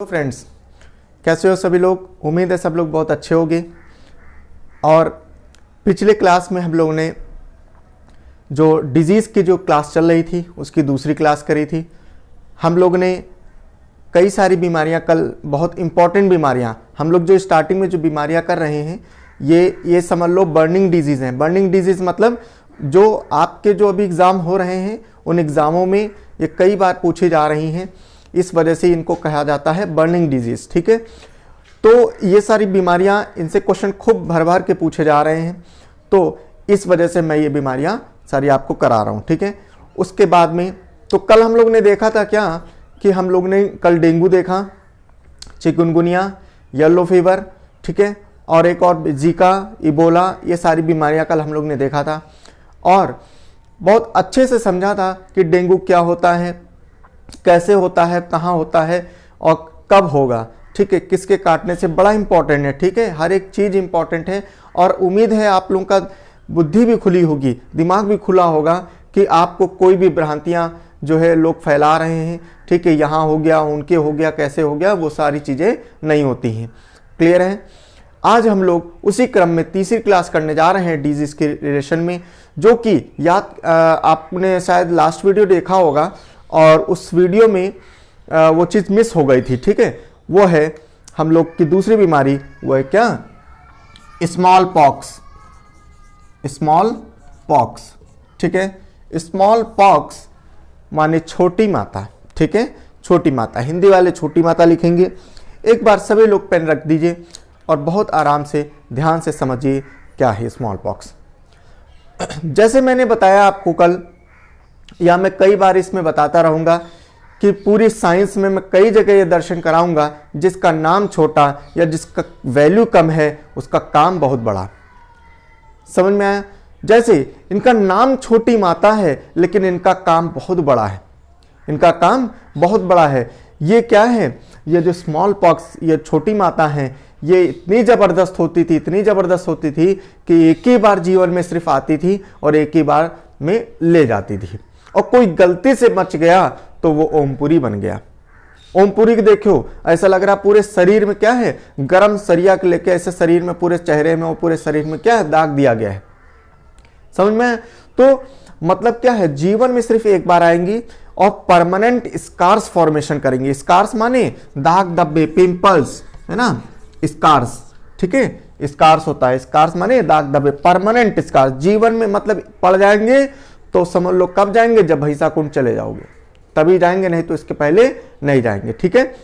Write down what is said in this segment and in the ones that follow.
तो फ्रेंड्स, कैसे हो सभी लोग। उम्मीद है सब लोग बहुत अच्छे होंगे। और पिछले क्लास में हम लोगों ने जो डिजीज़ की जो क्लास चल रही थी उसकी दूसरी क्लास करी थी। हम लोग ने कई सारी बीमारियां, कल बहुत इंपॉर्टेंट बीमारियां, हम लोग जो स्टार्टिंग में जो बीमारियां कर रहे हैं ये समझ लो बर्निंग डिजीज़ हैं। बर्निंग डिजीज़ मतलब जो आपके जो अभी एग्ज़ाम हो रहे हैं उन एग्ज़ामों में ये कई बार पूछी जा रही हैं, इस वजह से इनको कहा जाता है बर्निंग डिजीज़। ठीक है, तो ये सारी बीमारियां, इनसे क्वेश्चन खूब भर भर के पूछे जा रहे हैं, तो इस वजह से मैं ये बीमारियां सारी आपको करा रहा हूँ। ठीक है, उसके बाद में तो कल हम लोग ने देखा था क्या कि हम लोग ने कल डेंगू देखा, चिकनगुनिया, येलो फीवर, ठीक है, और एक और जीका, इबोला, ये सारी बीमारियां कल हम लोग ने देखा था और बहुत अच्छे से समझा था कि डेंगू क्या होता है, कैसे होता है, कहाँ होता है और कब होगा। ठीक है, किसके काटने से, बड़ा इंपॉर्टेंट है। ठीक है, हर एक चीज़ इंपॉर्टेंट है और उम्मीद है आप लोगों का बुद्धि भी खुली होगी, दिमाग भी खुला होगा कि आपको कोई भी भ्रांतियाँ जो है लोग फैला रहे हैं, ठीक है, यहाँ हो गया, उनके हो गया, कैसे हो गया, वो सारी चीज़ें नहीं होती हैं। क्लियर है। आज हम लोग उसी क्रम में तीसरी क्लास करने जा रहे हैं डिजीज़ के रिलेशन में, जो कि याद आपने शायद लास्ट वीडियो देखा होगा और उस वीडियो में वो चीज़ मिस हो गई थी। ठीक है, वो है हम लोग की दूसरी बीमारी, वो है क्या, स्मॉल पॉक्स। स्मॉल पॉक्स, ठीक है, स्मॉल पॉक्स माने छोटी माता। ठीक है, छोटी माता, हिंदी वाले छोटी माता लिखेंगे। एक बार सभी लोग पेन रख दीजिए और बहुत आराम से ध्यान से समझिए क्या है स्मॉल पॉक्स। जैसे मैंने बताया आपको कल, या मैं कई बार इसमें बताता रहूँगा कि पूरी साइंस में मैं कई जगह ये दर्शन कराऊंगा, जिसका नाम छोटा या जिसका वैल्यू कम है उसका काम बहुत बड़ा। समझ में आया। जैसे इनका नाम छोटी माता है लेकिन इनका काम बहुत बड़ा है, इनका काम बहुत बड़ा है। ये क्या है, ये जो स्मॉल पॉक्स, ये छोटी माता है, ये इतनी ज़बरदस्त होती थी, इतनी ज़बरदस्त होती थी कि एक ही बार जीवन में सिर्फ आती थी और एक ही बार में ले जाती थी, और कोई गलती से बच गया तो वो ओमपुरी बन गया। ओमपुरी के देखो, ऐसा लग रहा पूरे शरीर में क्या है, गरम सरिया के लेके ऐसे शरीर में, पूरे चेहरे में और पूरे शरीर में क्या है, दाग दिया गया है। समझ में। तो मतलब क्या है, जीवन में सिर्फ एक बार आएंगी और परमानेंट स्कार्स फॉर्मेशन करेंगी। स्कार्स माने दाग धब्बे, पिंपल्स, है ना, स्कार्स। ठीक है, स्कार्स होता है, स्कार्स माने दाग धब्बे, परमानेंट स्कार्स जीवन में मतलब पड़ जाएंगे। तो समझ लो कब जाएंगे, जब भैंसा कुंड चले जाओगे तभी जाएंगे, नहीं तो इसके पहले नहीं जाएंगे। ठीक है,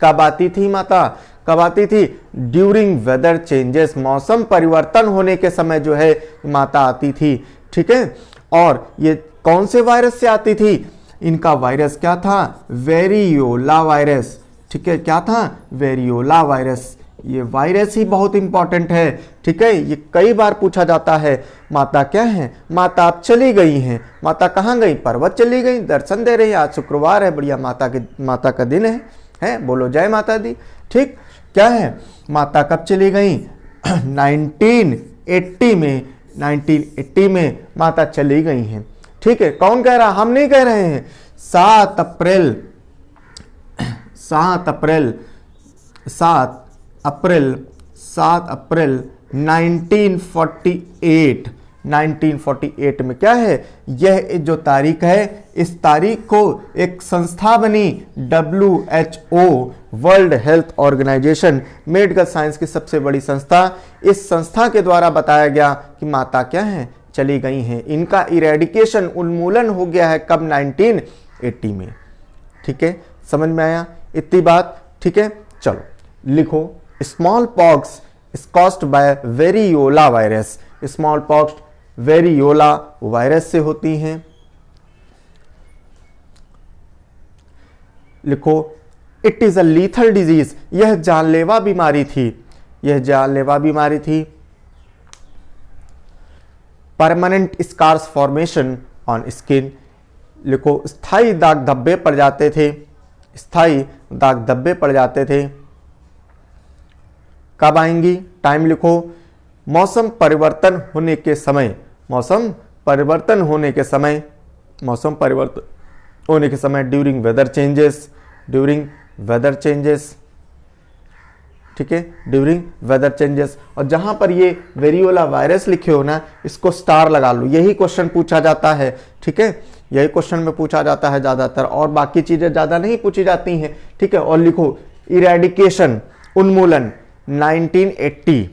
कब आती थी माता, कब आती थी, ड्यूरिंग वेदर चेंजेस, मौसम परिवर्तन होने के समय जो है माता आती थी। ठीक है, और ये कौन से वायरस से आती थी, इनका वायरस क्या था, वेरियोला वायरस। ठीक है, क्या था, वेरियोला वायरस। ये वायरस ही बहुत इंपॉर्टेंट है। ठीक है, ये कई बार पूछा जाता है। माता क्या है, माता आप चली गई हैं, माता कहाँ गई, पर्वत चली गई, दर्शन दे रही है, आज शुक्रवार है, बढ़िया माता का दिन है, बोलो जय माता दी। ठीक, क्या है, माता कब चली गई, 1980 में माता चली गई हैं। ठीक है, कौन कह रहा, हम नहीं कह रहे हैं। 7 अप्रैल 1948 में क्या है, यह जो तारीख है, इस तारीख को एक संस्था बनी, WHO, world health organisation, medical science की सबसे बड़ी संस्था। इस संस्था के द्वारा बताया गया कि माता क्या है, चली गई हैं। इनका इरेडिकेशन, उन्मूलन हो गया है कब, 1980 में। ठीक है, समझ में आया इतनी बात। ठीक है, चलो लिखो, smallpox is caused by variola virus. Smallpox variola virus से होती हैं। लिखो, it is a lethal disease, यह जानलेवा बीमारी थी, यह जानलेवा बीमारी थी। Permanent scars formation on skin. लिखो, स्थायी दाग धब्बे पड़ जाते थे, स्थायी दाग धब्बे पड़ जाते थे। कब आएंगी, टाइम लिखो, मौसम परिवर्तन होने के समय, मौसम परिवर्तन होने के समय, मौसम परिवर्तन होने के समय, during weather changes, during weather changes, ठीक है, ड्यूरिंग वेदर चेंजेस। और जहां पर ये वेरियोला वायरस लिखे हो ना, इसको स्टार लगा लो, यही क्वेश्चन पूछा जाता है, ठीक है, यही क्वेश्चन में पूछा जाता है ज्यादातर, और बाकी चीजें ज्यादा नहीं पूछी जाती हैं, ठीक है। और लिखो इरेडिकेशन, उन्मूलन 1980,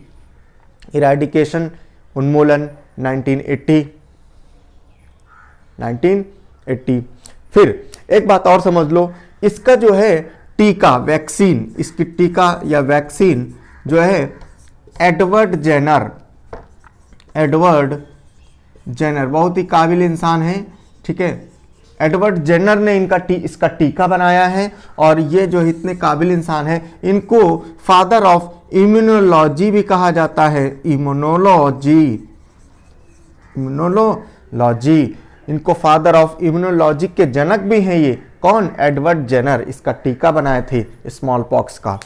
इरेडिकेशन उन्मूलन 1980। फिर एक बात और समझ लो, इसका जो है टीका, वैक्सीन, इसकी टीका या वैक्सीन जो है एडवर्ड जेनर बहुत ही काबिल इंसान है, ठीक है, एडवर्ड जेनर ने इसका टीका बनाया है। और ये जो इतने काबिल इंसान है, इनको फादर ऑफ इम्यूनोलॉजी भी कहा जाता है, इम्यूनोलॉजी, इनको फादर ऑफ इम्यूनोलॉजी के जनक भी हैं ये, कौन, एडवर्ड जेनर, इसका टीका बनाए थे स्मॉल पॉक्स का।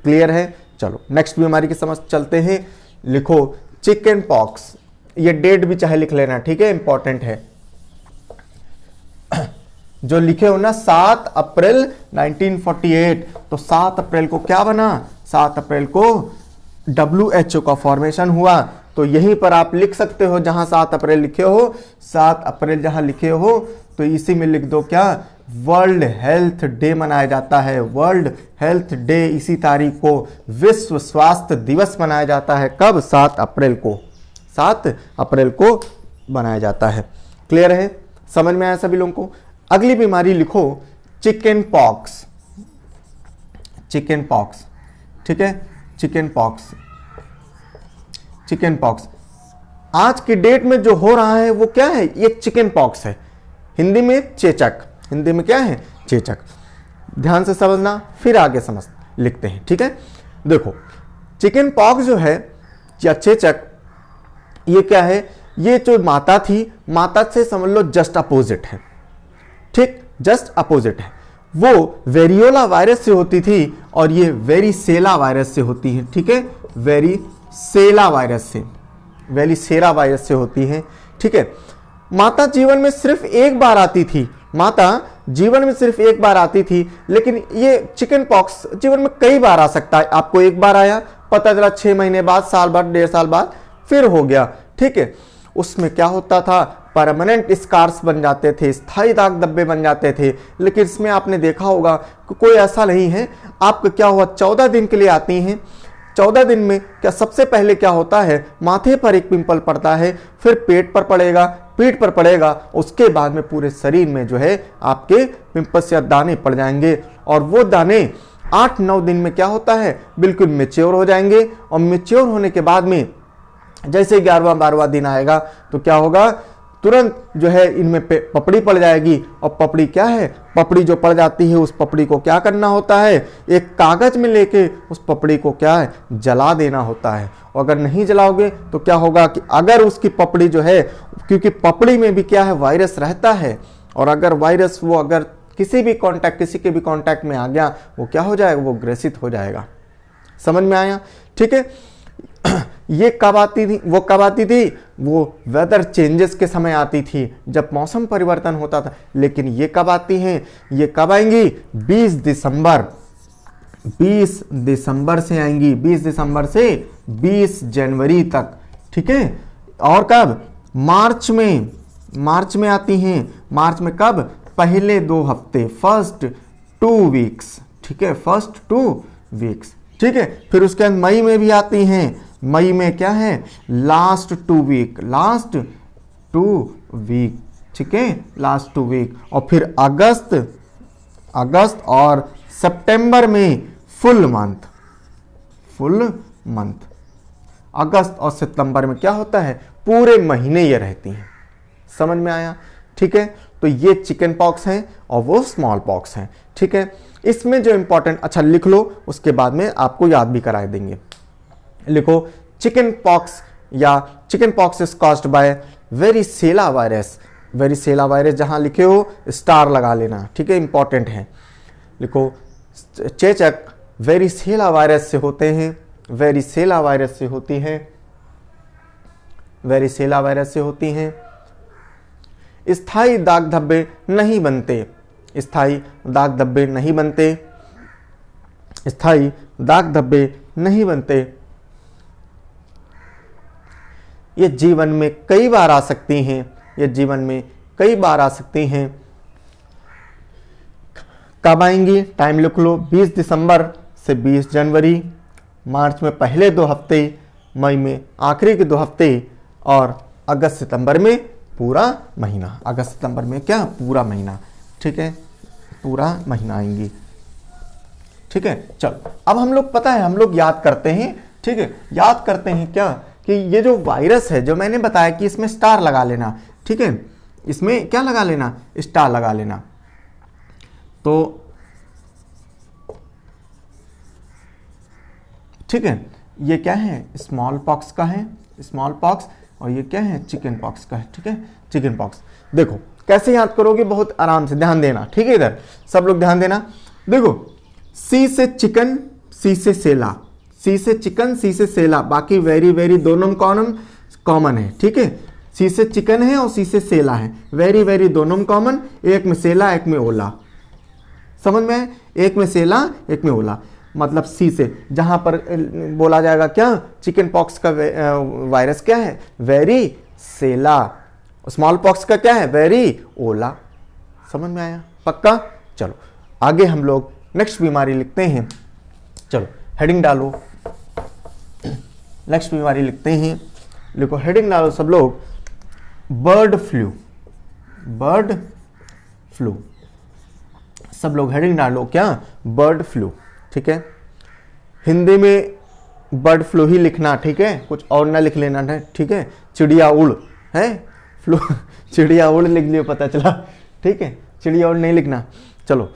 क्लियर है। चलो नेक्स्ट बीमारी की समझ चलते हैं। लिखो चिकन पॉक्स, ये डेट भी चाहे लिख लेना, ठीक है, इंपॉर्टेंट है। जो लिखे हो ना 7 अप्रैल 1948, तो 7 अप्रैल को क्या बना, 7 अप्रैल को WHO का फॉर्मेशन हुआ। तो यहीं पर आप लिख सकते हो, जहां 7 अप्रैल लिखे हो, 7 अप्रैल जहां लिखे हो तो इसी में लिख दो क्या, वर्ल्ड हेल्थ डे मनाया जाता है। वर्ल्ड हेल्थ डे इसी तारीख को विश्व स्वास्थ्य दिवस मनाया जाता है। कब, 7 अप्रैल को, 7 अप्रैल को मनाया जाता है। क्लियर है, समझ में आया सभी लोगों को। अगली बीमारी लिखो चिकन पॉक्स, ठीक है, चिकन पॉक्स आज की डेट में जो हो रहा है वो क्या है, ये चिकन पॉक्स है, हिंदी में चेचक, हिंदी में क्या है, चेचक। ध्यान से समझना, फिर आगे समझ लिखते हैं, ठीक है। देखो चिकन पॉक्स जो है या चेचक, ये क्या है, ये जो माता थी, माता से समझ लो जस्ट अपोजिट है, ठीक, जस्ट अपोजिट है। वो वेरियोला वायरस से होती थी और ये वेरिसेला वायरस से होती है, ठीक है, वेरिसेला वायरस से होती है, ठीक है। माता जीवन में सिर्फ एक बार आती थी, लेकिन ये चिकन पॉक्स जीवन में कई बार आ सकता है। आपको एक बार आया, पता चला 6 महीने बाद, साल बाद, 1.5 साल बाद फिर हो गया, ठीक है। उसमें क्या होता था, परमानेंट स्कार्स बन जाते थे, स्थायी दाग धब्बे बन जाते थे। लेकिन इसमें आपने देखा होगा कि कोई ऐसा नहीं है। आपका क्या हुआ, 14 दिन के लिए आती हैं, 14 दिन में क्या सबसे पहले क्या होता है, माथे पर एक पिंपल पड़ता है, फिर पेट पर पड़ेगा, पीठ पर पड़ेगा, उसके बाद में पूरे शरीर में जो है आपके पिंपल्स या दाने पड़ जाएंगे। और वो दाने 8-9 दिन में क्या होता है, बिल्कुल मेच्योर हो जाएंगे। और मेच्योर होने के बाद में जैसे 11वां-12वां दिन आएगा तो क्या होगा, तुरंत जो है इनमें पपड़ी पड़ जाएगी। और पपड़ी क्या है, पपड़ी जो पड़ जाती है, उस पपड़ी को क्या करना होता है, एक कागज में लेके उस पपड़ी को क्या है, जला देना होता है। और अगर नहीं जलाओगे तो क्या होगा कि अगर उसकी पपड़ी जो है, क्योंकि पपड़ी में भी क्या है, वायरस रहता है, और अगर वायरस वो अगर किसी के भी कांटेक्ट में आ गया, वो क्या हो जाएगा, वो ग्रसित हो जाएगा। समझ में आया, ठीक है। ये कब आती थी, वो वेदर चेंजेस के समय आती थी, जब मौसम परिवर्तन होता था। लेकिन ये कब आती हैं, ये कब आएंगी, 20 दिसंबर से आएंगी, 20 दिसंबर से 20 जनवरी तक, ठीक है। और कब, मार्च में आती हैं। मार्च में कब, पहले 2 हफ्ते, फर्स्ट 2 वीक्स, ठीक है, फर्स्ट 2 वीक्स, ठीक है। फिर उसके बाद मई में भी आती हैं। मई में क्या है, लास्ट 2 वीक, ठीक है, लास्ट 2 वीक। और फिर अगस्त और सितंबर में फुल मंथ। अगस्त और सितंबर में क्या होता है, पूरे महीने ये रहती हैं। समझ में आया, ठीक है। तो ये चिकन पॉक्स हैं और वो स्मॉल पॉक्स हैं, ठीक है। इसमें जो इंपॉर्टेंट, अच्छा लिख लो, उसके बाद में आपको याद भी करा देंगे। लिखो चिकन पॉक्स या chicken pox is caused bye varicella virus. Varicella virus जहां लिखे हो स्टार लगा लेना, ठीक है, इंपॉर्टेंट है। लिखो चेचक वेरिसेला वायरस से होते हैं, वेरिसेला वायरस से होती हैं। स्थायी दाग धब्बे नहीं बनते, स्थायी दाग धब्बे नहीं बनते। ये जीवन में कई बार आ सकती हैं, ये जीवन में कई बार आ सकती हैं। कब आएंगी? टाइम लिख लो, 20 दिसंबर से 20 जनवरी, मार्च में पहले 2 हफ्ते, मई में आखिरी के 2 हफ्ते और अगस्त सितंबर में पूरा महीना। अगस्त सितंबर में क्या? पूरा महीना। ठीक है, पूरा महीना आएंगी। ठीक है, चलो अब हम लोग पता है, हम लोग याद करते हैं। ठीक है, याद करते हैं क्या कि ये जो वायरस है, जो मैंने बताया कि इसमें स्टार लगा लेना। ठीक है, इसमें क्या लगा लेना? स्टार लगा लेना। तो ठीक है, ये क्या है? स्मॉल पॉक्स का है, स्मॉल पॉक्स, और ये क्या है? चिकन पॉक्स का है। ठीक है, चिकन पॉक्स। देखो कैसे याद करोगे, बहुत आराम से, ध्यान देना। ठीक है, इधर सब लोग ध्यान देना। देखो, सी से चिकन, सी से सेला, सी से चिकन, सी से सेला, बाकी वेरी वेरी दोनों कॉमन है। ठीक है, सी से चिकन है और सी से सेला है, वेरी वेरी दोनों कॉमन, एक में सेला एक में ओला। समझ में? एक में सेला एक में ओला, मतलब सी से, जहां पर बोला जाएगा क्या? चिकन पॉक्स का वायरस क्या है? वेरी सेला। स्मॉल पॉक्स का क्या है? वेरी ओला। समझ में आया? पक्का? चलो आगे हम लोग नेक्स्ट बीमारी लिखते हैं। चलो हेडिंग डालो, नेक्स्ट बीमारी लिखते हैं। लिखो, हेडिंग डालो सब लोग, बर्ड फ्लू। बर्ड फ्लू, सब लोग हेडिंग डालो क्या? Bird flu. ठीक है, हिंदी में बर्ड फ्लू ही लिखना। ठीक है, कुछ और ना लिख लेना है। ठीक है, चिड़िया उड़ है, फ्लू चिड़िया उड़ लिख लियो, पता चला। ठीक है, चिड़िया उड़ नहीं लिखना। चलो,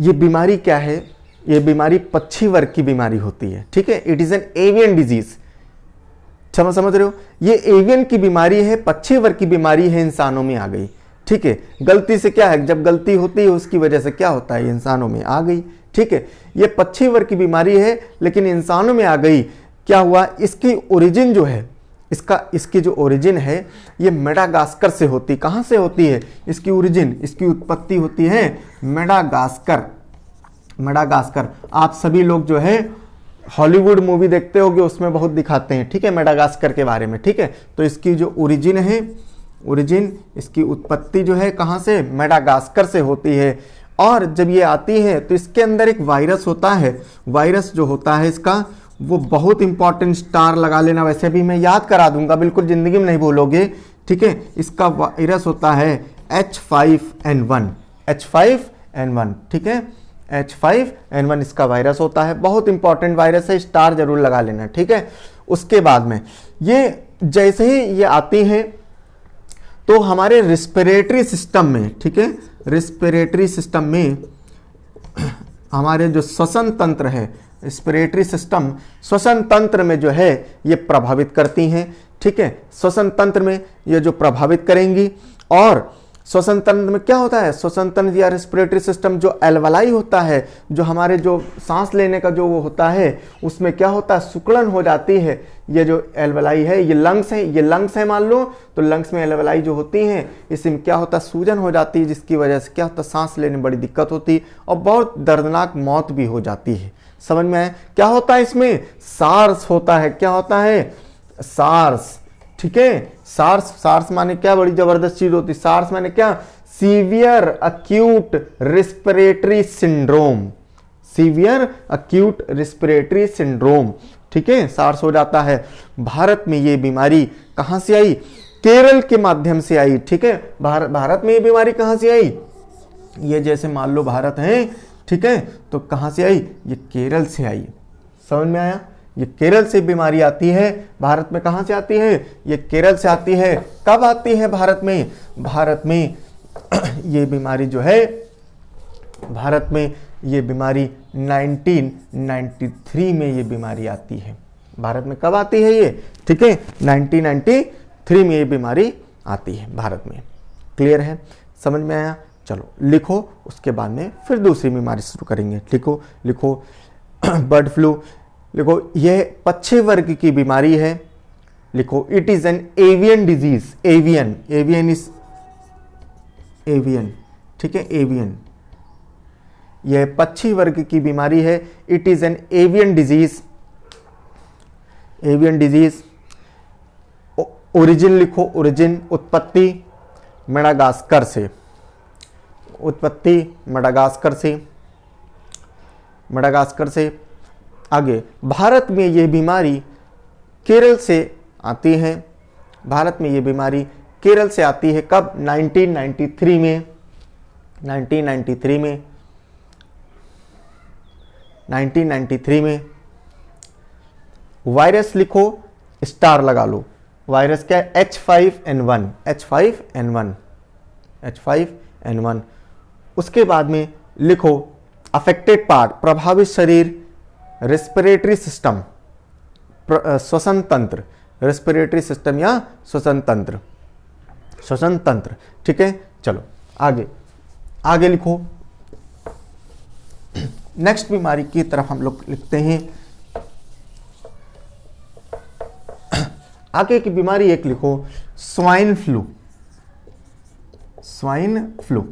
ये बीमारी क्या है? ये बीमारी पक्षी वर्ग की बीमारी होती है। ठीक है, it is an avian disease. समझ रहे हो? ये एवियन की बीमारी है, पक्षी वर्ग की बीमारी है, इंसानों में आ गई। ठीक है, गलती से क्या है, जब गलती होती है उसकी वजह से क्या होता है, इंसानों में आ गई। ठीक है, ये पक्षी वर्ग की बीमारी है लेकिन इंसानों में आ गई। क्या हुआ? इसकी ओरिजिन जो है, इसकी जो ओरिजिन है ये मेडागास्कर से होती। कहां से होती है इसकी ओरिजिन? इसकी उत्पत्ति होती है मेडागास्कर। मेडागास्कर, आप सभी लोग जो है हॉलीवुड मूवी देखते होगे, उसमें बहुत दिखाते हैं। ठीक है, मेडागास्कर के बारे में। ठीक है, तो इसकी जो ओरिजिन है, ओरिजिन, इसकी उत्पत्ति जो है कहां से? मेडागास्कर से होती है। और जब ये आती है तो इसके अंदर एक वायरस होता है। वायरस जो होता है इसका, वो बहुत इंपॉर्टेंट, स्टार लगा लेना, वैसे भी मैं याद करा दूंगा, बिल्कुल जिंदगी में नहीं भूलोगे। ठीक है, इसका वायरस होता है H5N1। H5N1। ठीक है, H5N1 इसका वायरस होता है, बहुत इंपॉर्टेंट वायरस है, स्टार जरूर लगा लेना। ठीक है, उसके बाद में ये जैसे ही ये आती है तो हमारे रिस्पिरेटरी सिस्टम में, ठीक है, रिस्पिरेटरी सिस्टम में हमारे जो श्वसन तंत्र है, रिस्पिरेटरी सिस्टम, श्वसन तंत्र में जो है ये प्रभावित करती हैं। ठीक है, श्वसन तंत्र में ये जो प्रभावित करेंगी। और श्वसन तंत्र में क्या होता है? श्वसन तंत्र या रिस्पिरेटरी सिस्टम, जो एल्वलाई होता है, जो हमारे जो सांस लेने का जो वो होता है, उसमें क्या होता है? सिकुड़न हो जाती है। ये जो एल्वलाई है, ये लंग्स है, ये लंग्स है मान लो, तो लंग्स में एल्वलाई जो होती हैं, इसमें क्या होता है? सूजन हो जाती है, जिसकी वजह से क्या होता है? सांस लेने में बड़ी दिक्कत होती है और बहुत दर्दनाक मौत भी हो जाती है। समझ में आए? क्या होता है इसमें? सार्स होता है। क्या होता है? सार्स। ठीक है, सार्स, सार्स माने क्या? बड़ी जबरदस्त चीज होती है। सार्स माने क्या? Severe acute respiratory syndrome. Severe acute respiratory syndrome. ठीक है, सार्स हो जाता है। भारत में ये बीमारी कहां से आई? केरल के माध्यम से आई। ठीक है, भारत में ये बीमारी कहां से आई? ये जैसे मान लो भारत है, ठीक है, तो कहां से आई? ये केरल से आई। समझ में आया? ये केरल से बीमारी आती है। भारत में कहां से आती है? ये केरल से आती है। कब आती है भारत में? भारत में ये बीमारी जो है, भारत में ये बीमारी 1993 में ये बीमारी आती है। भारत में कब आती है ये? ठीक है, 1993 में ये बीमारी आती है भारत में। क्लियर है? समझ में आया? चलो लिखो, उसके बाद में फिर दूसरी बीमारी शुरू करेंगे। लिखो बर्ड फ्लू। लिखो, यह पक्षी वर्ग की बीमारी है। लिखो, it is an avian disease. Avian, avian is avian. ठीक है, एवियन, यह पक्षी वर्ग की बीमारी है। It is an avian disease. Avian disease. Origin लिखो, ओरिजिन उत्पत्ति मेडागास्कर से, उत्पत्ति मेडागास्कर से, मेडागास्कर से। आगे भारत में ये बीमारी केरल से आती है। भारत में ये बीमारी केरल से आती है। कब? 1993 में, 1993 में, 1993 में। वायरस लिखो, स्टार लगा लो। वायरस क्या है? H5N1, H5N1, H5N1। उसके बाद में लिखो अफेक्टेड पार्ट, प्रभावित शरीर, रेस्पिरेटरी सिस्टम, श्वसन तंत्र, रेस्पिरेटरी सिस्टम या श्वसन तंत्र, श्वसन तंत्र। ठीक है, चलो आगे, आगे लिखो। नेक्स्ट बीमारी की तरफ हम लोग लिखते हैं। आगे की बीमारी एक लिखो, स्वाइन फ्लू, स्वाइन फ्लू।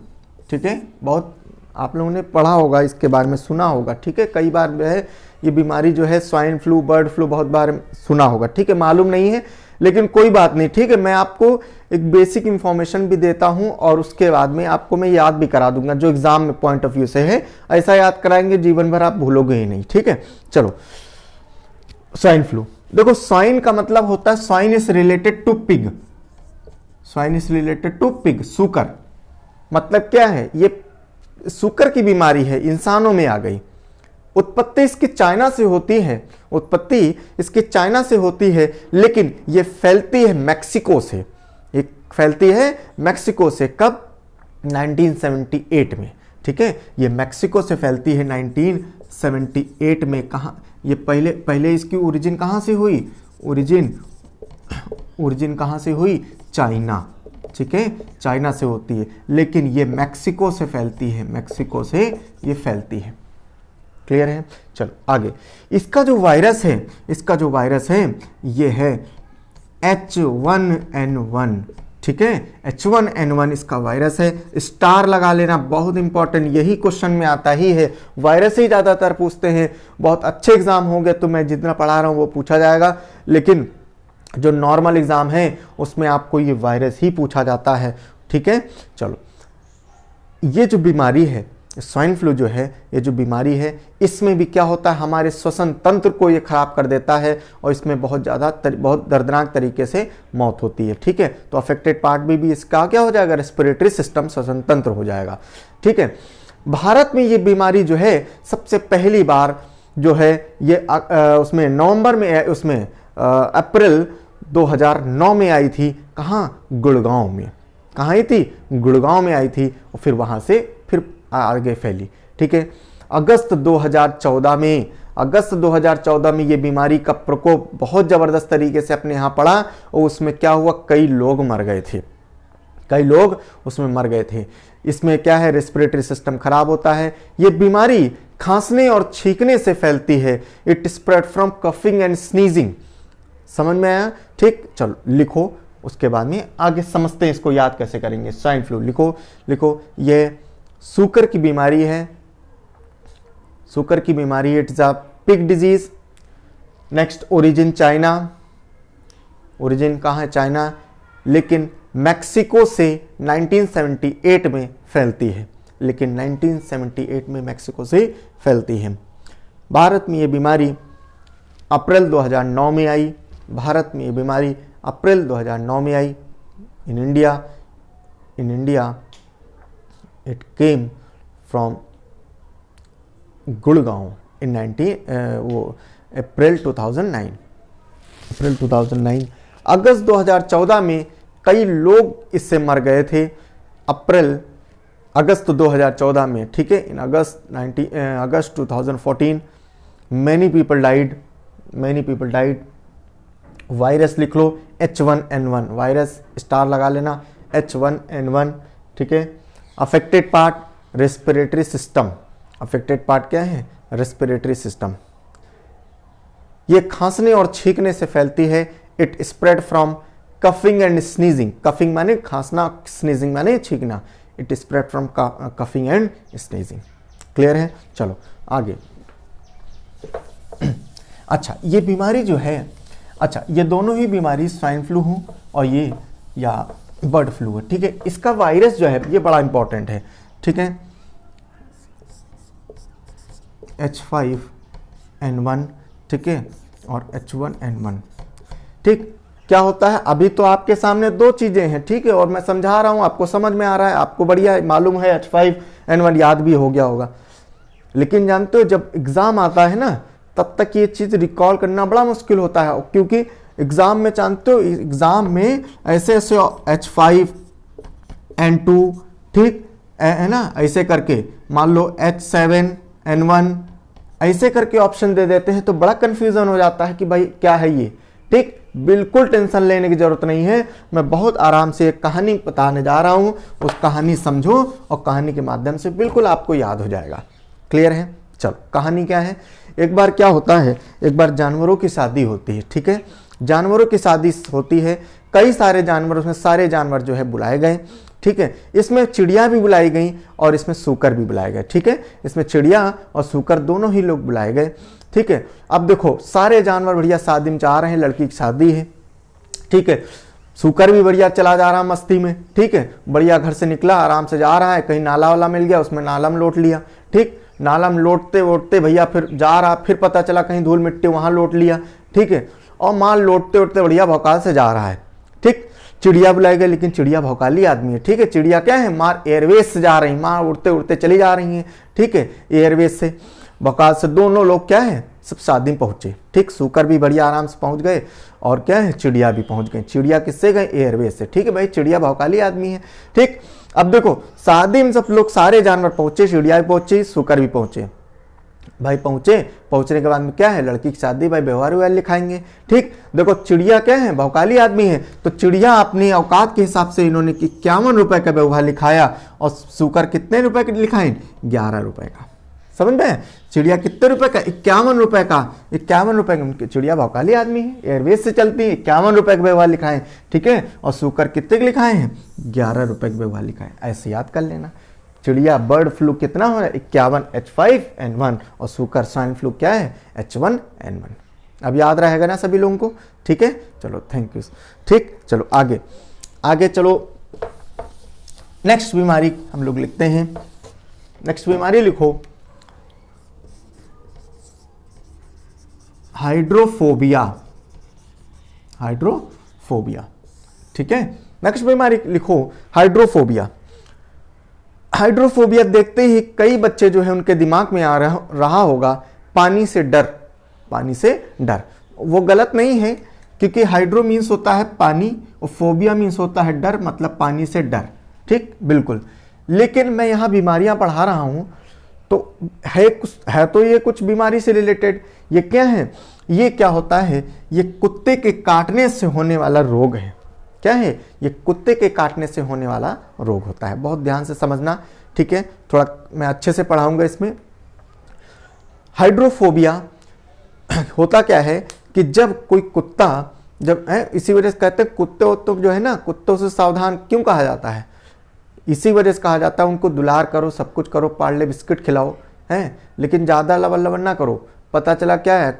ठीक है, बहुत आप लोगों ने पढ़ा होगा, इसके बारे में सुना होगा। ठीक है, कई बार जो है ये बीमारी जो है स्वाइन फ्लू, बर्ड फ्लू बहुत बार सुना होगा। ठीक है, मालूम नहीं है लेकिन कोई बात नहीं। ठीक है, मैं आपको एक बेसिक इंफॉर्मेशन भी देता हूं और उसके बाद में आपको मैं याद भी करा दूंगा, जो एग्जाम में पॉइंट ऑफ व्यू से है। ऐसा याद कराएंगे जीवन भर आप भूलोगे ही नहीं। ठीक है, चलो स्वाइन फ्लू देखो। स्वाइन का मतलब होता है, swine is related to pig, swine is related to pig, सूकर। मतलब क्या है? ये सूकर की बीमारी है, इंसानों में आ गई। उत्पत्ति इसकी चाइना से होती है, उत्पत्ति इसकी चाइना से होती है, लेकिन ये फैलती है मैक्सिको से। ये फैलती है मैक्सिको से। कब? 1978 में। ठीक है, ये मैक्सिको से फैलती है 1978 में। कहाँ ये पहले इसकी ओरिजिन कहाँ से हुई? ओरिजिन कहाँ से हुई? चाइना। ठीक है, चाइना से होती है, लेकिन ये मैक्सिको से फैलती है, मैक्सिको से ये फैलती है। क्लियर है? चलो आगे। इसका जो वायरस है, इसका जो वायरस है ये है H1N1। ठीक है, H1N1 इसका वायरस है। स्टार लगा लेना, बहुत इंपॉर्टेंट, यही क्वेश्चन में आता ही है। वायरस ही ज्यादातर पूछते हैं। बहुत अच्छे एग्जाम होंगे तो मैं जितना पढ़ा रहा हूं वो पूछा जाएगा, लेकिन जो नॉर्मल एग्जाम है उसमें आपको ये वायरस ही पूछा जाता है। ठीक है, चलो ये जो बीमारी है स्वाइन फ्लू जो है, ये जो बीमारी है, इसमें भी क्या होता है? हमारे श्वसन तंत्र को ये खराब कर देता है और इसमें बहुत दर्दनाक तरीके से मौत होती है। ठीक है, तो अफेक्टेड पार्ट भी इसका क्या हो जाएगा? रेस्पिरेटरी सिस्टम, श्वसन तंत्र हो जाएगा। ठीक है, भारत में ये बीमारी जो है सबसे पहली बार जो है ये उसमें नवंबर में, उसमें अप्रैल 2009 में आई थी। कहाँ? गुड़गांव में। कहाँ आई थी? गुड़गांव में आई थी और फिर वहां से फिर आगे फैली। ठीक है, अगस्त 2014 में ये बीमारी का प्रकोप बहुत जबरदस्त तरीके से अपने यहाँ पड़ा और उसमें क्या हुआ? कई लोग मर गए थे, कई लोग उसमें मर गए थे। इसमें क्या है? रेस्पिरेटरी सिस्टम खराब होता है। ये बीमारी खांसने और छींकने से फैलती है। It spread from coughing and sneezing. समझ में आया? ठीक, चलो लिखो, उसके बाद में आगे समझते हैं इसको याद कैसे करेंगे। स्वाइन फ्लू लिखो, लिखो ये सूकर की बीमारी है, सूकर की बीमारी। It's a pig disease. Next, origin China, origin कहाँ है? चाइना, लेकिन मैक्सिको से 1978 में फैलती है, लेकिन 1978 में मैक्सिको से फैलती है। भारत में ये बीमारी अप्रैल 2009 में आई। भारत में ये बीमारी अप्रैल 2009 में आई। In India it came from Gurgaon in April 2009। अप्रैल 2009। अगस्त 2014 में कई लोग इससे मर गए थे। अगस्त 2014 में। ठीक है, इन अगस्त 2014 मैनी पीपल डाइड। वायरस लिख लो, H1N1, वायरस स्टार लगा लेना, H1N1। ठीक है, affected part respiratory system. Affected part क्या है? Respiratory system. ये खांसने और छींकने से फैलती है। It spread from coughing and sneezing. Coughing माने खांसना, स्नीजिंग माने छींकना। It spread from coughing and sneezing. Clear है? चलो आगे। अच्छा, ये बीमारी जो है, अच्छा ये दोनों ही बीमारी स्वाइन फ्लू हो और ये या बर्ड फ्लू है, ठीक है। इसका वायरस जो है ये बड़ा इंपॉर्टेंट है, ठीक है। H5N1, ठीक है, और H1N1, ठीक। क्या होता है, अभी तो आपके सामने दो चीजें हैं, ठीक है, और मैं समझा रहा हूं, आपको समझ में आ रहा है, आपको बढ़िया मालूम है, H5N1 याद भी हो गया होगा। लेकिन जानते हो जब एग्जाम आता है ना, तब तक ये चीज रिकॉल करना बड़ा मुश्किल होता है, क्योंकि एग्जाम में जानते हो, एग्जाम में ऐसे ऐसे H5N2, ठीक है ना, ऐसे करके मान लो H7N1 ऐसे करके ऑप्शन दे देते हैं, तो बड़ा कंफ्यूजन हो जाता है कि भाई क्या है ये, ठीक। बिल्कुल टेंशन लेने की जरूरत नहीं है, मैं बहुत आराम से एक कहानी बताने जा रहा हूं, उस कहानी समझो और कहानी के माध्यम से बिल्कुल आपको याद हो जाएगा। क्लियर है? चलो कहानी क्या है। एक बार क्या होता है, एक बार जानवरों की शादी होती है, ठीक है। जानवरों की शादी होती है, कई सारे जानवर, उसमें सारे जानवर जो है बुलाए गए, ठीक है। इसमें चिड़िया भी बुलाई गई और इसमें सूकर भी बुलाए गए, ठीक है। इसमें चिड़िया और सूकर दोनों ही लोग बुलाए गए, ठीक है। अब देखो सारे जानवर बढ़िया शादी में जा रहे हैं, लड़की की शादी है, ठीक है। सूकर भी बढ़िया चला जा रहा मस्ती में, ठीक है, बढ़िया घर से निकला, आराम से जा रहा है, कहीं नाला वाला मिल गया, उसमें नाला में लोट लिया, ठीक। नाला में लोटते वोटते भैया फिर जा रहा, फिर पता चला कहीं धूल मिट्टी, वहां लोट लिया, ठीक है। और माल लोटते उठते बढ़िया भौकाल से जा रहा है, ठीक। चिड़िया बुलाई गई, लेकिन चिड़िया भौकाली आदमी है, ठीक है। चिड़िया क्या है, मार एयरवेज से जा रही, मार उड़ते उड़ते चली जा रही है, ठीक है, एयरवेज से, भौकाल से। दोनों लोग क्या है, सब शादी में पहुंचे, ठीक। सूकर भी बढ़िया आराम से पहुंच गए और क्या है, चिड़िया भी पहुंच गई। चिड़िया किससे गए, एयरवेज से, ठीक है भाई, चिड़िया भौकाली आदमी है, ठीक। अब देखो शादी में सब लोग, सारे जानवर पहुंचे, चिड़िया भी पहुंची, सूकर भी पहुंचे भाई, पहुंचने के बाद में क्या है, लड़की की शादी भाई व्यवहार व्यवहार लिखाएंगे, ठीक। देखो चिड़िया क्या है, भौकाली आदमी है, तो चिड़िया अपनी औकात के हिसाब से इन्होंने 51 रुपए का व्यवहार लिखाया और सूकर कितने रुपए के लिखाए, 11 रुपए का। समझ में? चिड़िया कितने रुपए का, 51 रुपए का, 51 रुपए का। उनकी चिड़िया भौकाली आदमी है, एयरवेज से चलती है, 51 रुपए का व्यवहार लिखाए, ठीक है। और सूकर कितने के लिखाए हैं, 11 रुपए का व्यवहार लिखाए। ऐसे याद कर लेना। चिड़िया बर्ड फ्लू कितना हो रहा है, 51, H5N1, और सूकर स्वाइन फ्लू क्या है, H1N1। अब याद रहेगा ना सभी लोगों को, ठीक है। चलो थैंक यू, ठीक। चलो आगे आगे चलो, नेक्स्ट बीमारी हम लोग लिखते हैं। नेक्स्ट बीमारी लिखो, हाइड्रोफोबिया। हाइड्रोफोबिया, ठीक है। नेक्स्ट बीमारी लिखो, हाइड्रोफोबिया। हाइड्रोफोबिया देखते ही कई बच्चे जो है उनके दिमाग में आ रहा होगा पानी से डर। पानी से डर वो गलत नहीं है, क्योंकि हाइड्रो मीन्स होता है पानी और फोबिया मीन्स होता है डर, मतलब पानी से डर, ठीक, बिल्कुल। लेकिन मैं यहाँ बीमारियां पढ़ा रहा हूं तो है तो ये कुछ बीमारी से रिलेटेड। ये क्या है, ये क्या होता है, ये कुत्ते के काटने से होने वाला रोग है। क्या है, ये कुत्ते के काटने से होने वाला रोग होता है। बहुत ध्यान से समझना, ठीक है, थोड़ा मैं अच्छे से पढ़ाऊंगा इसमें। हाइड्रोफोबिया होता क्या है कि जब कोई कुत्ता, जब है, इसी वजह से कहते हैं कुत्ते तो जो है ना, कुत्तों से सावधान क्यों कहा जाता है, इसी वजह से कहा जाता है उनको दुलार करो, सब कुछ करो, पार्ले बिस्किट खिलाओ, हैं, लेकिन ज़्यादा लवन लवन ना करो। पता चला क्या है,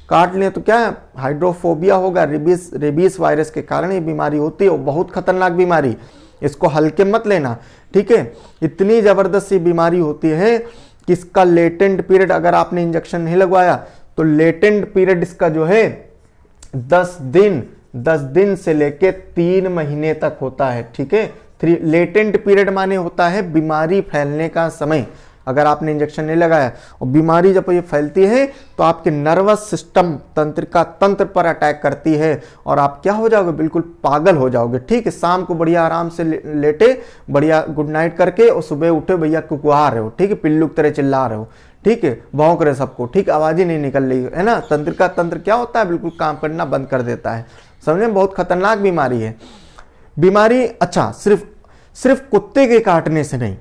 काट लिए तो क्या है, हाइड्रोफोबिया होगा। रेबीज वायरस के कारण ये बीमारी होती है, बहुत खतरनाक बीमारी, इसको हल्के मत लेना, ठीक है। इतनी ज़बरदस्त ये बीमारी होती है कि इसका लेटेंट पीरियड, अगर आपने इंजेक्शन नहीं लगवाया तो लेटेंट पीरियड इसका जो है 10 दिन से लेके 3 महीने तक होता है, ठीक है। लेटेंट पीरियड माने होता है बीमारी फैलने का समय। अगर आपने इंजेक्शन नहीं लगाया और बीमारी जब ये फैलती है तो आपके नर्वस सिस्टम तंत्र पर अटैक करती है और आप क्या हो जाओगे, बिल्कुल पागल हो जाओगे, ठीक है। शाम को बढ़िया आराम से लेटे, बढ़िया गुड नाइट करके, और सुबह उठे भैया कुकुआ रहे हो, ठीक है, पिल्लू की तरह चिल्ला रहे हो, ठीक है, भौंक रहे सबको, ठीक, आवाज ही नहीं निकल रही है ना। तंत्र क्या होता है, बिल्कुल काम करना बंद कर देता है। समझे, बहुत खतरनाक बीमारी है। बीमारी अच्छा सिर्फ कुत्ते के काटने से नहीं,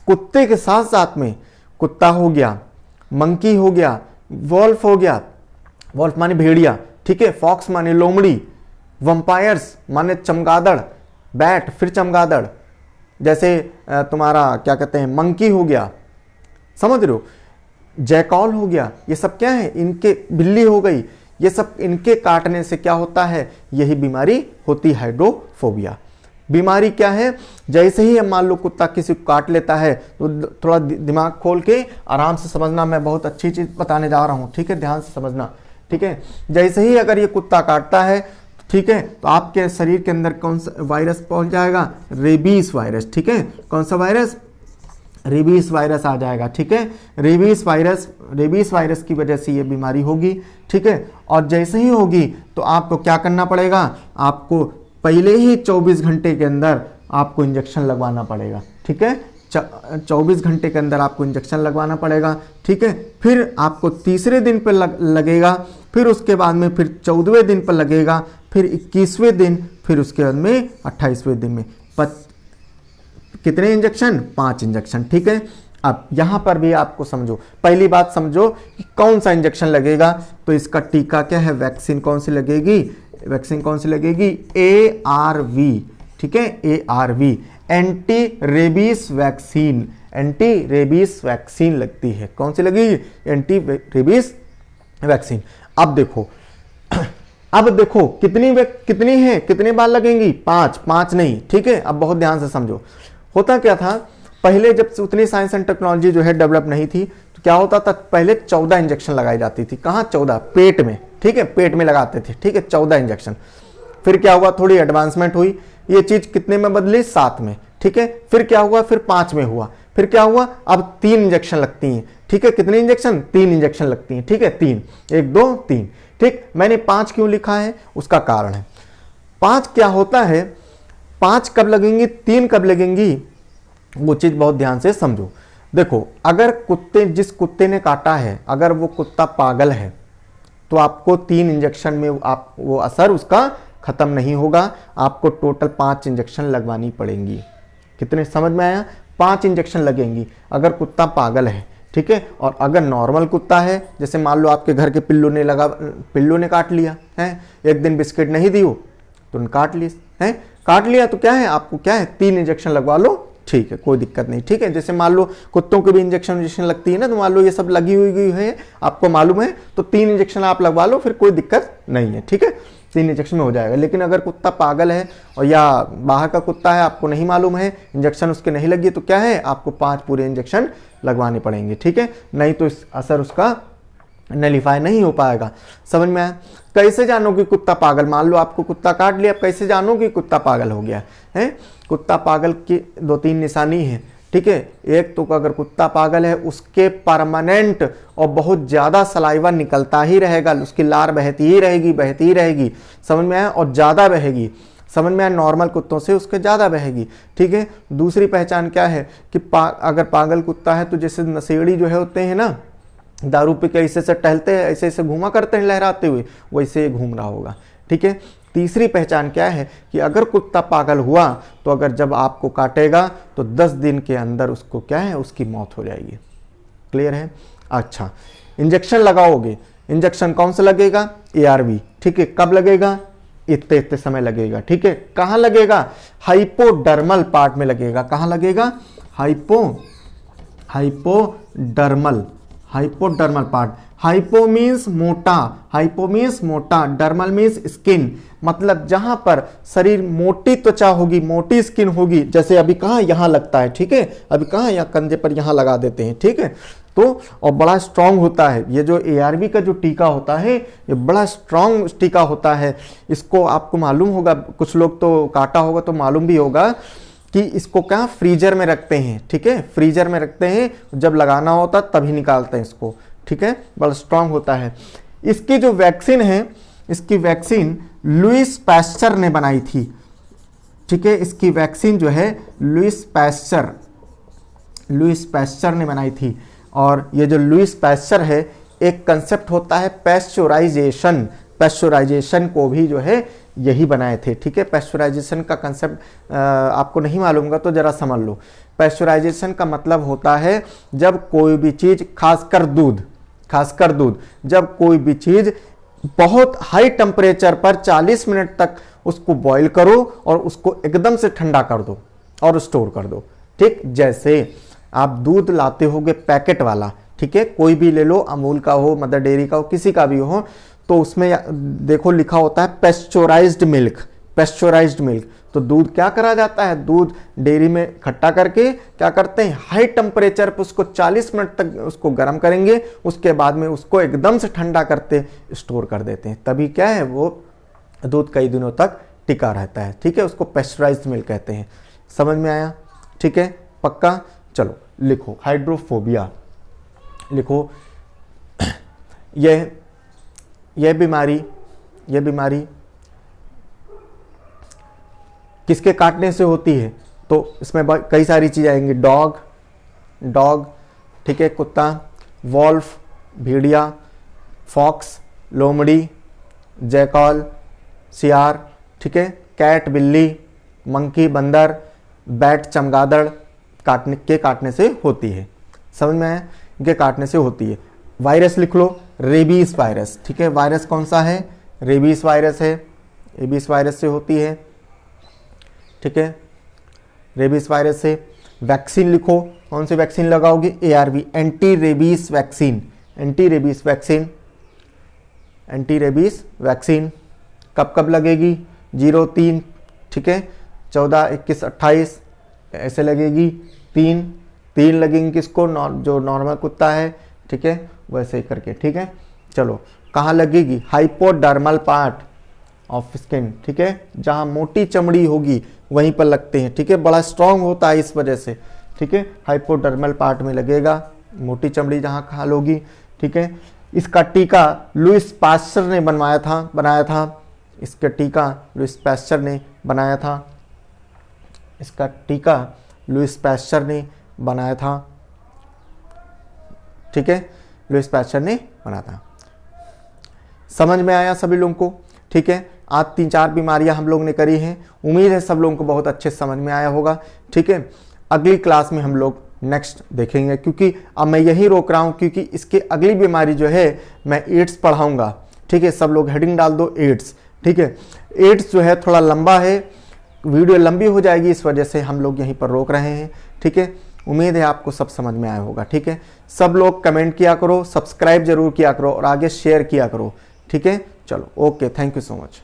कुत्ते के साथ साथ में कुत्ता हो गया, मंकी हो गया, वॉल्फ हो गया, वॉल्फ माने भेड़िया, ठीक है, फॉक्स माने लोमड़ी, वंपायर्स माने चमगादड़, बैट फिर चमगादड़, जैसे तुम्हारा क्या कहते हैं मंकी हो गया, समझ रहे हो। जैकॉल हो गया, ये सब क्या है, इनके बिल्ली हो गई, ये सब इनके काटने से क्या होता है, यही बीमारी होती है हाइड्रोफोबिया। बीमारी क्या है, जैसे ही हम मान लो कुत्ता किसी को काट लेता है तो थोड़ा दिमाग खोल के आराम से समझना, मैं बहुत अच्छी चीज बताने जा रहा हूं, ठीक है, ध्यान से समझना, ठीक है। जैसे ही अगर ये कुत्ता काटता है, ठीक है, तो आपके शरीर के अंदर कौन सा वायरस पहुंच जाएगा, रेबीज वायरस, ठीक है। कौन सा वायरस, रेबीज वायरस आ जाएगा, ठीक है। रेबीज वायरस की वजह से ये बीमारी होगी, ठीक है। और जैसे ही होगी तो आपको क्या करना पड़ेगा, आपको पहले ही 24 घंटे के अंदर आपको इंजेक्शन लगवाना पड़ेगा, ठीक है। 24 घंटे के अंदर आपको इंजेक्शन लगवाना पड़ेगा, ठीक है। फिर आपको तीसरे दिन पर लगेगा, फिर उसके बाद में फिर 14वें दिन पर लगेगा, फिर 21वें दिन, फिर उसके बाद में 28वें दिन में कितने इंजेक्शन, 5 इंजेक्शन, ठीक है। अब यहां पर भी आपको समझो, पहली बात समझो कि कौन सा इंजेक्शन लगेगा, तो इसका टीका क्या है, वैक्सीन कौन सी लगेगी, वैक्सीन कौन सी लगेगी, ARV, ठीक है, ARV, anti rabies vaccine, anti rabies vaccine लगती है। कौन सी लगेगी, एंटी रेबीज वैक्सीन। अब देखो कितनी है, कितने बार लगेंगी, 5 नहीं, ठीक है। अब बहुत ध्यान से समझो, होता क्या था, पहले जब उतनी साइंस एंड टेक्नोलॉजी जो है डेवलप नहीं थी, तो क्या होता था, पहले 14 इंजेक्शन लगाई जाती थी। कहां, 14, पेट में, ठीक है, पेट में लगाते थे, ठीक है, 14 इंजेक्शन। फिर क्या हुआ, थोड़ी एडवांसमेंट हुई, ये चीज कितने में बदली, 7 में, ठीक है। फिर क्या हुआ, फिर 5 में हुआ, फिर क्या हुआ, अब 3 इंजेक्शन लगती हैं, ठीक है। कितने इंजेक्शन, 3 इंजेक्शन लगती हैं, ठीक है, 3, 1 2 3, ठीक। मैंने 5 क्यों लिखा है, उसका कारण है। 5 क्या होता है, 5 कब लगेंगी, 3 कब लगेंगी, वो चीज बहुत ध्यान से समझो। देखो, अगर जिस कुत्ते ने काटा है, अगर वो कुत्ता पागल है, तो आपको 3 इंजेक्शन में वो असर उसका खत्म नहीं होगा, आपको टोटल 5 इंजेक्शन लगवानी पड़ेंगी। कितने, समझ में आया, 5 इंजेक्शन लगेंगी अगर कुत्ता पागल है, ठीक है। और अगर नॉर्मल कुत्ता है, जैसे मान लो आपके घर के पिल्लू ने काट लिया है, एक दिन बिस्किट नहीं दियो तो काट लिया, तो क्या है, आपको क्या है, 3 इंजेक्शन लगवा लो, ठीक है, कोई दिक्कत नहीं, ठीक है। जैसे मान लो कुत्तों की भी इंजेक्शन लगती है ना, तो मान लो ये सब लगी हुई है, आपको मालूम है, तो 3 इंजेक्शन आप लगवा लो, फिर कोई दिक्कत नहीं है, ठीक है, 3 इंजेक्शन में हो जाएगा। लेकिन अगर कुत्ता पागल है और या बाहर का कुत्ता है, आपको नहीं मालूम है, इंजेक्शन उसके नहीं लगी, तो क्या है, आपको 5 पूरे इंजेक्शन लगवाने पड़ेंगे, ठीक है, नहीं तो इस असर उसका नलीफाई नहीं हो पाएगा। समझ में आया। कैसे जानो कि कुत्ता पागल, मान लो आपको कुत्ता काट लिया, अब कैसे जानो कि कुत्ता पागल हो गया है। कुत्ता पागल की 2-3 निशानी है, ठीक है। एक तो अगर कुत्ता पागल है, उसके परमानेंट और बहुत ज्यादा सलाइवा निकलता ही रहेगा, उसकी लार बहती ही रहेगी, समझ में आया, और ज्यादा बहेगी, समझ में आया, नॉर्मल कुत्तों से उसके ज्यादा बहेगी, ठीक है। दूसरी पहचान क्या है कि अगर पागल कुत्ता है, तो जैसे नशेड़ी जो है होते हैं ना, दारू पी के ऐसे टहलते हैं, ऐसे घूमा करते हैं लहराते हुए, वैसे घूम रहा होगा, ठीक है। तीसरी पहचान क्या है कि अगर कुत्ता पागल हुआ, तो अगर जब आपको काटेगा तो 10 दिन के अंदर उसको क्या है, उसकी मौत हो जाएगी। क्लियर है। अच्छा, इंजेक्शन लगाओगे, इंजेक्शन कौन सा लगेगा, ARV, ठीक है। कब लगेगा, इतने समय लगेगा, ठीक है। कहां लगेगा, हाइपोडर्मल पार्ट में लगेगा। कहां लगेगा, हाइपोडर्मल पार्ट। हाइपो मीन्स मोटा, डर्मल मीन्स स्किन, मतलब जहां पर शरीर मोटी त्वचा होगी, मोटी स्किन होगी, जैसे अभी कहां, यहां लगता है, ठीक है, अभी कहां, या कंधे पर यहां लगा देते हैं, ठीक है। तो और बड़ा स्ट्रांग होता है ये जो ARV का जो टीका होता है, ये बड़ा स्ट्रांग टीका होता है। इसको आपको मालूम होगा, कुछ लोग तो काटा होगा तो मालूम भी होगा कि इसको क्या फ्रीजर में रखते हैं, ठीक है, फ्रीजर में रखते हैं, जब लगाना होता तभी निकालते हैं इसको, ठीक है, बड़ा स्ट्रांग होता है। इसकी जो वैक्सीन है, इसकी वैक्सीन लुईस पैस्चर ने बनाई थी, ठीक है। इसकी वैक्सीन जो है लुईस पैस्चर ने बनाई थी। और ये जो लुईस पैस्चर है, एक कंसेप्ट होता है पैस्चराइजेशन को भी जो है यही बनाए थे, ठीक है। पैस्चराइजेशन का कंसेप्ट आपको नहीं मालूम होगा तो जरा समझ लो। पैस्चराइजेशन का मतलब होता है जब कोई भी चीज, खासकर दूध, जब कोई भी चीज बहुत हाई टेम्परेचर पर 40 मिनट तक उसको बॉईल करो और उसको एकदम से ठंडा कर दो और स्टोर कर दो, ठीक। जैसे आप दूध लाते होगे पैकेट वाला, ठीक है, कोई भी ले लो, अमूल का हो, मदर डेयरी का हो, किसी का भी हो, तो उसमें देखो लिखा होता है पेस्चुराइज्ड मिल्क, पेस्चुराइज्ड मिल्क। तो दूध क्या करा जाता है, दूध डेयरी में इकट्ठा करके क्या करते हैं, हाई टेम्परेचर पर उसको 40 मिनट तक उसको गर्म करेंगे, उसके बाद में उसको एकदम से ठंडा करते स्टोर कर देते हैं, तभी क्या है वो दूध कई दिनों तक टिका रहता है, ठीक है, उसको पेस्चुराइज्ड मिल्क कहते हैं। समझ में आया, ठीक है, पक्का। चलो लिखो हाइड्रोफोबिया, लिखो यह बीमारी किसके काटने से होती है, तो इसमें कई सारी चीज़ें आएंगी, डॉग, ठीक है, कुत्ता, वॉल्फ भेड़िया, फॉक्स लोमड़ी, जैकॉल सियार, ठीक है, कैट बिल्ली, मंकी बंदर, बैट चमगादड़ काटने से होती है। समझ में आया, इनके काटने से होती है। वायरस लिख लो, रेबीज वायरस, ठीक है, वायरस कौन सा है, रेबीज वायरस है, रेबीज वायरस से होती है, ठीक है, रेबीज वायरस से। वैक्सीन लिखो, कौन सी वैक्सीन लगाओगे, ARV, anti rabies vaccine, anti rabies vaccine कब कब लगेगी, 0-3, ठीक है, 14, 21, 28 ऐसे लगेगी, 3 लगेंगी किसको, जो नॉर्मल कुत्ता है, ठीक है, वैसे ही करके, ठीक है। चलो कहाँ लगेगी, हाइपोडर्मल पार्ट ऑफ स्किन, ठीक है, जहाँ मोटी चमड़ी होगी वहीं पर लगते हैं, ठीक है, बड़ा स्ट्रांग होता है इस वजह से, ठीक है, हाइपोडर्मल पार्ट में लगेगा, मोटी चमड़ी जहाँ खाल होगी, ठीक है। इसका टीका लुइस पास्चर ने बनाया था, इसका टीका लुइस पास्चर ने बनाया था, इसका टीका लुइस पास्चर ने बनाया था, ठीक है, लुइस पास्चर ने बनाया था। समझ में आया सभी लोगों को, ठीक है। आज 3-4 बीमारियां हम लोग ने करी हैं, उम्मीद है सब लोगों को बहुत अच्छे समझ में आया होगा, ठीक है। अगली क्लास में हम लोग नेक्स्ट देखेंगे, क्योंकि अब मैं यही रोक रहा हूं क्योंकि इसके अगली बीमारी जो है मैं एड्स पढ़ाऊंगा, ठीक है। सब लोग हेडिंग डाल दो एड्स, ठीक है। एड्स जो है थोड़ा लंबा है, वीडियो लंबी हो जाएगी, इस वजह से हम लोग यहीं पर रोक रहे हैं, ठीक है। उम्मीद है आपको सब समझ में आया होगा, ठीक है। सब लोग कमेंट किया करो, सब्सक्राइब जरूर किया करो और आगे शेयर किया करो, ठीक है। चलो okay, thank you so much.